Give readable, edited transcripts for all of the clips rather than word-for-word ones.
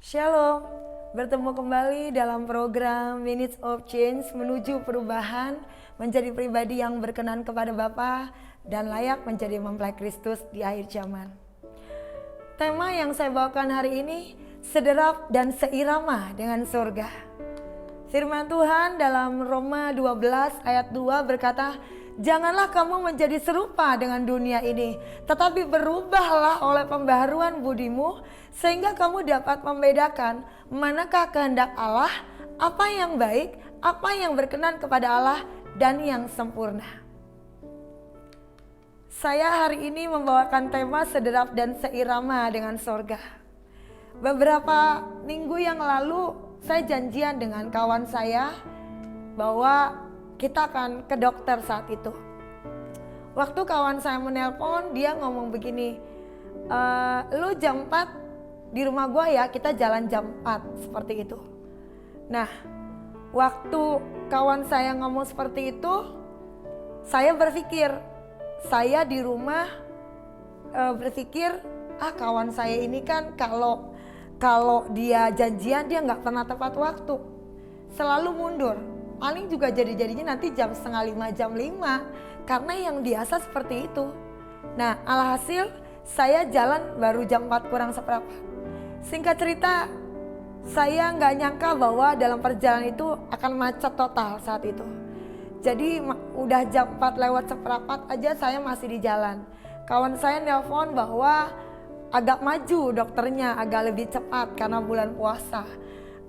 Shalom, bertemu kembali dalam program Minutes of Change menuju perubahan menjadi pribadi yang berkenan kepada Bapa dan layak menjadi mempelai Kristus di akhir zaman. Tema yang saya bawakan hari ini sederap dan seirama dengan surga. Firman Tuhan dalam Roma 12 ayat 2 berkata, "Janganlah kamu menjadi serupa dengan dunia ini, tetapi berubahlah oleh pembaharuan budimu, sehingga kamu dapat membedakan manakah kehendak Allah, apa yang baik, apa yang berkenan kepada Allah, dan yang sempurna." Saya hari ini membawakan tema sederap dan seirama dengan sorga. Beberapa minggu yang lalu saya janjian dengan kawan saya bahwa kita akan ke dokter saat itu. Waktu kawan saya menelpon, dia ngomong begini, "Lu jam 4 di rumah gua ya, kita jalan jam 4," seperti itu. Nah, waktu kawan saya ngomong seperti itu, saya berpikir, saya di rumah berpikir, kawan saya ini kan kalau dia janjian dia nggak pernah tepat waktu, selalu mundur. Paling juga jadi-jadinya nanti jam 4:30, jam 5, karena yang biasa seperti itu. Nah, alhasil saya jalan baru jam 4 kurang seperempat. Singkat cerita, saya nggak nyangka bahwa dalam perjalanan itu akan macet total saat itu. Jadi udah jam 4 lewat seperempat aja saya masih di jalan. Kawan saya nelpon bahwa agak maju dokternya, agak lebih cepat karena bulan puasa.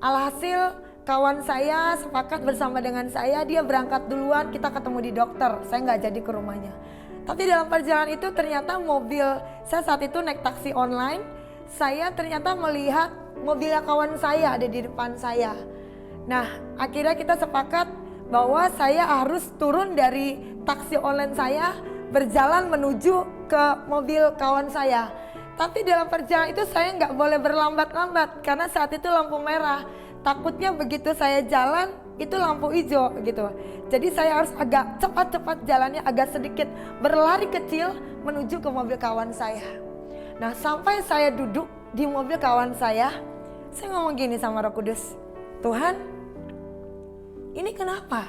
Alhasil kawan saya sepakat bersama dengan saya, dia berangkat duluan, kita ketemu di dokter. Saya nggak jadi ke rumahnya. Tapi dalam perjalanan itu ternyata mobil, saya saat itu naik taksi online, saya ternyata melihat mobilnya kawan saya ada di depan saya. Nah, akhirnya kita sepakat bahwa saya harus turun dari taksi online saya, berjalan menuju ke mobil kawan saya. Tapi dalam perjalanan itu saya nggak boleh berlambat-lambat karena saat itu lampu merah. Takutnya begitu saya jalan itu lampu hijau gitu. Jadi saya harus agak cepat-cepat jalannya, agak sedikit berlari kecil menuju ke mobil kawan saya. Nah, sampai saya duduk di mobil kawan saya ngomong gini sama Roh Kudus, "Tuhan, ini kenapa?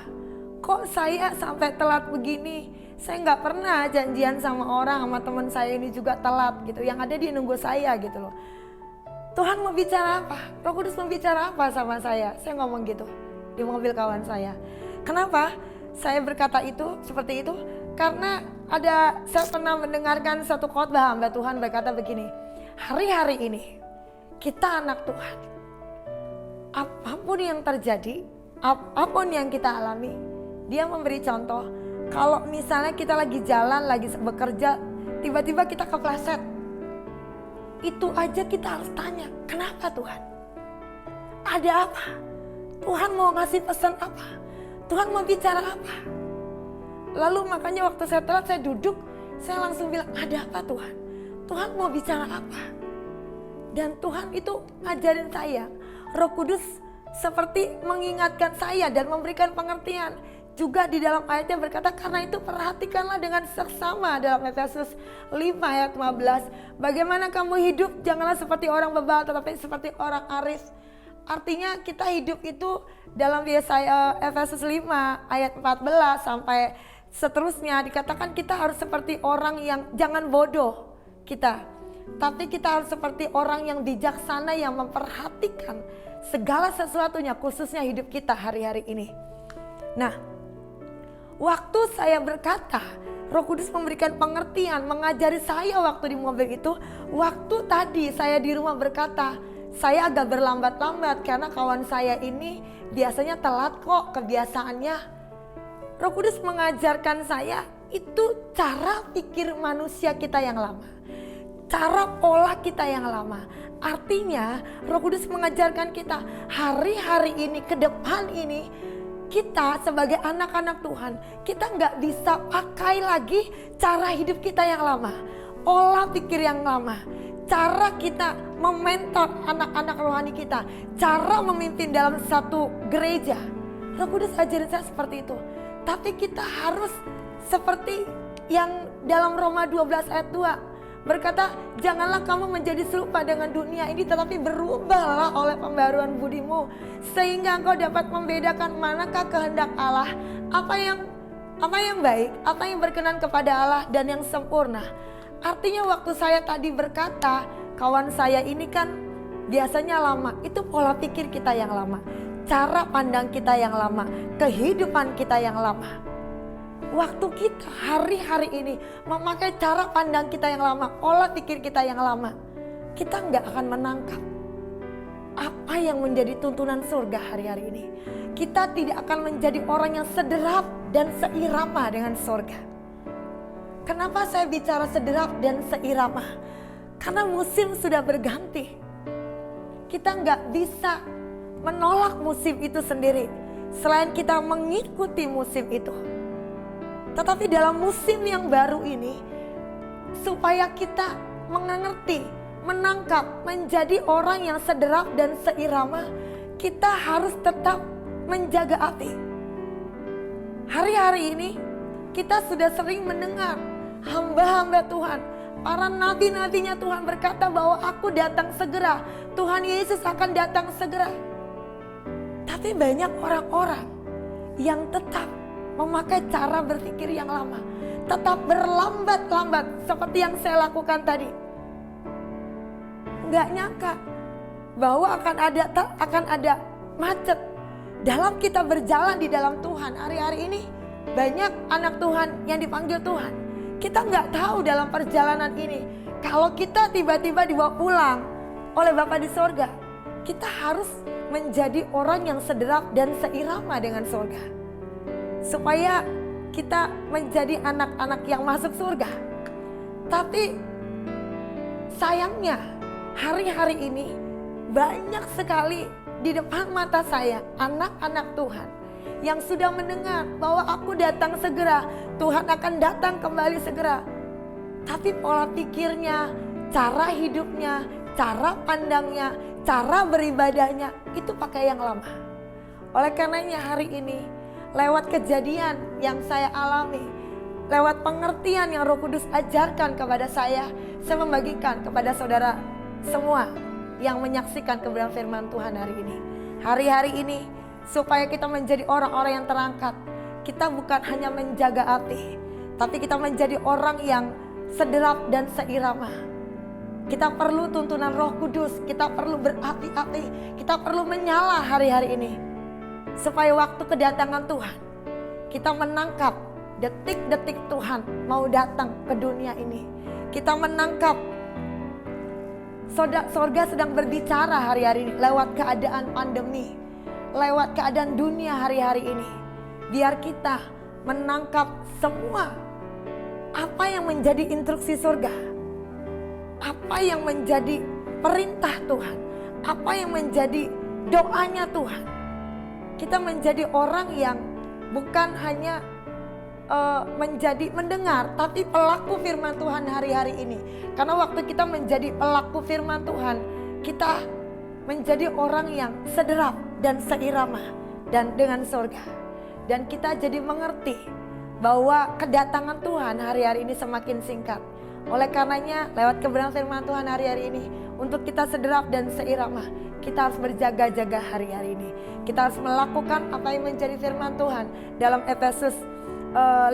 Kok saya sampai telat begini? Saya nggak pernah janjian sama orang, sama teman saya ini juga telat gitu. Yang ada dia nunggu saya gitu loh. Tuhan mau bicara apa? Roh Kudus mau bicara apa sama saya?" Saya ngomong gitu di mobil kawan saya. Kenapa saya berkata itu seperti itu? Karena saya pernah mendengarkan satu khotbah hamba Tuhan berkata begini, hari-hari ini kita anak Tuhan, apapun yang terjadi, apapun yang kita alami, dia memberi contoh. Kalau misalnya kita lagi jalan, lagi bekerja, tiba-tiba kita kepleset, itu aja kita harus tanya, kenapa Tuhan? Ada apa? Tuhan mau ngasih pesan apa? Tuhan mau bicara apa? Lalu makanya waktu saya telat, saya duduk, saya langsung bilang, ada apa Tuhan? Tuhan mau bicara apa? Dan Tuhan itu ngajarin saya, Roh Kudus seperti mengingatkan saya dan memberikan pengertian. Juga di dalam ayatnya berkata, karena itu perhatikanlah dengan seksama dalam Efesus 5 ayat 15. Bagaimana kamu hidup, janganlah seperti orang bebal tetapi seperti orang arif. Artinya kita hidup itu dalam Yesaya Efesus 5 ayat 14 sampai seterusnya dikatakan kita harus seperti orang yang jangan bodoh kita. Tapi kita harus seperti orang yang bijaksana yang memperhatikan segala sesuatunya, khususnya hidup kita hari-hari ini. Nah, waktu saya berkata, Roh Kudus memberikan pengertian, mengajari saya waktu di mobil itu. Waktu tadi saya di rumah berkata, saya agak berlambat-lambat karena kawan saya ini biasanya telat kok kebiasaannya. Roh Kudus mengajarkan saya itu cara pikir manusia kita yang lama, cara pola kita yang lama. Artinya Roh Kudus mengajarkan kita hari-hari ini, ke depan ini, kita sebagai anak-anak Tuhan, kita nggak bisa pakai lagi cara hidup kita yang lama, pola pikir yang lama, cara kita mementor anak-anak rohani kita, cara memimpin dalam satu gereja. Roh Kudus ajarin saya seperti itu. Tapi kita harus seperti yang dalam Roma 12 ayat 2, berkata, janganlah kamu menjadi serupa dengan dunia ini, tetapi berubahlah oleh pembaruan budimu, sehingga engkau dapat membedakan manakah kehendak Allah, apa yang baik, apa yang berkenan kepada Allah dan yang sempurna. Artinya waktu saya tadi berkata, kawan saya ini kan biasanya lama, itu pola pikir kita yang lama, cara pandang kita yang lama, kehidupan kita yang lama. Waktu kita hari-hari ini memakai cara pandang kita yang lama, pola pikir kita yang lama, kita nggak akan menangkap apa yang menjadi tuntunan surga hari-hari ini. Kita tidak akan menjadi orang yang sederap dan seirama dengan surga. Kenapa saya bicara sederap dan seirama? Karena musim sudah berganti. Kita nggak bisa menolak musim itu sendiri, selain kita mengikuti musim itu. Tetapi dalam musim yang baru ini, supaya kita mengerti, menangkap, menjadi orang yang sederap dan seirama, kita harus tetap menjaga hati. Hari-hari ini kita sudah sering mendengar hamba-hamba Tuhan, para nabi-nabinya Tuhan berkata bahwa aku datang segera, Tuhan Yesus akan datang segera. Tapi banyak orang-orang yang tetap memakai cara berpikir yang lama, tetap berlambat-lambat seperti yang saya lakukan tadi. Nggak nyangka bahwa akan ada macet dalam kita berjalan di dalam Tuhan. Hari-hari ini banyak anak Tuhan yang dipanggil Tuhan. Kita nggak tahu dalam perjalanan ini, kalau kita tiba-tiba dibawa pulang oleh Bapa di sorga, kita harus menjadi orang yang sederap dan seirama dengan sorga, supaya kita menjadi anak-anak yang masuk surga. Tapi sayangnya hari-hari ini banyak sekali di depan mata saya anak-anak Tuhan yang sudah mendengar bahwa aku datang segera, Tuhan akan datang kembali segera. Tapi pola pikirnya, cara hidupnya, cara pandangnya, cara beribadahnya itu pakai yang lama. Oleh karenanya hari ini, lewat kejadian yang saya alami, lewat pengertian yang Roh Kudus ajarkan kepada saya membagikan kepada saudara semua yang menyaksikan kebenaran firman Tuhan hari ini. Hari-hari ini, supaya kita menjadi orang-orang yang terangkat, kita bukan hanya menjaga hati, tapi kita menjadi orang yang sederap dan seirama. Kita perlu tuntunan Roh Kudus, kita perlu berapi-api, kita perlu menyala hari-hari ini, supaya waktu kedatangan Tuhan, kita menangkap detik-detik Tuhan mau datang ke dunia ini. Kita menangkap sorga sedang berbicara hari-hari ini lewat keadaan pandemi, lewat keadaan dunia hari-hari ini. Biar kita menangkap semua apa yang menjadi instruksi surga, apa yang menjadi perintah Tuhan, apa yang menjadi doanya Tuhan. Kita menjadi orang yang bukan hanya menjadi mendengar, tapi pelaku firman Tuhan hari-hari ini. Karena waktu kita menjadi pelaku firman Tuhan, kita menjadi orang yang sederap dan seirama dan dengan surga. Dan kita jadi mengerti bahwa kedatangan Tuhan hari-hari ini semakin singkat. Oleh karenanya lewat kebenaran firman Tuhan hari-hari ini, untuk kita sederap dan seirama, kita harus berjaga-jaga hari-hari ini. Kita harus melakukan apa yang menjadi firman Tuhan dalam Efesus 5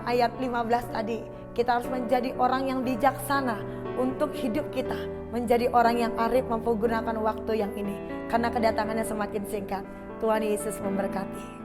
ayat 15 tadi. Kita harus menjadi orang yang bijaksana untuk hidup kita, menjadi orang yang arif mempergunakan waktu yang ini, karena kedatangannya semakin singkat. Tuhan Yesus memberkati.